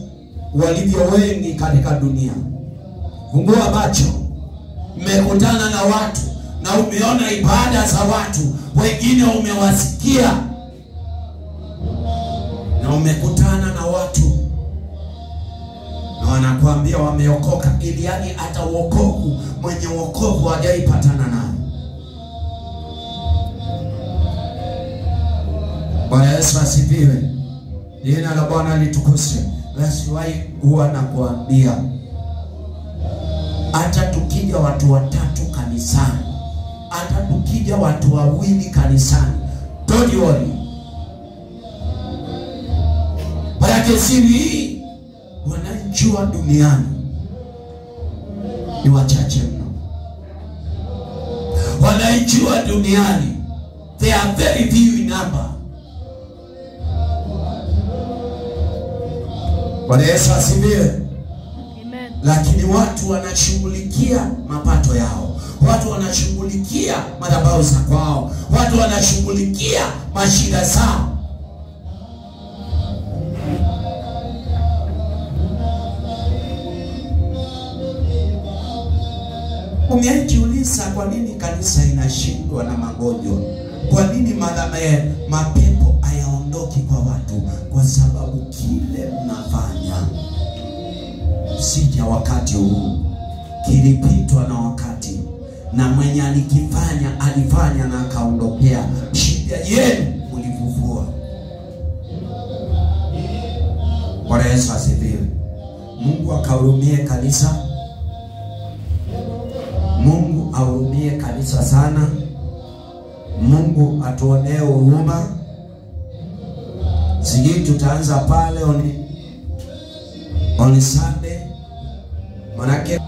walivyo wengi katika dunia. Fungua macho. Umekutana na watu na umeona ibada za watu wengine, umewasikia na umekutana na watu na wanakuambia wameokoka, ili yani hata wokovu, mwenye wokovu hajaipatana naye. Bwana Yesu asifiwe. Jina la Bwana litukuzwe. Nasiwahi huwa nakuambia, hata tukija watu 3 kanisani, hata tukija watu 2 kanisani, don't worry. Baraka siri hii wanajua duniani ni wachache mno. Wanajua duniani, they are very few in number. Bwana Yesu asifiwe. Amen. Lakini watu wanashughulikia mapato yao, watu wanashughulikia madhabahu za kwao, watu wanashughulikia mashida zao. Umejiuliza kwa nini kanisa inashindwa na magonjwa? Kwa nini mapepo hayaondoki kwa watu? Kwa sababu kile mnafanya sija wakati huu, kilipitwa na wakati, na mwenye alifanya na akaondokea. Shida yenu mlifufua. Bwana Yesu asifiwe. Mungu akahurumie kanisa. Mungu ahurumie kanisa sana. Mungu atuonee huruma. Sijui tutaanza pale on Sunday. Manake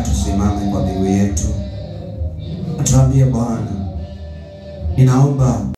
tusimame kwa miguu yetu, atuambie Bwana, Naomba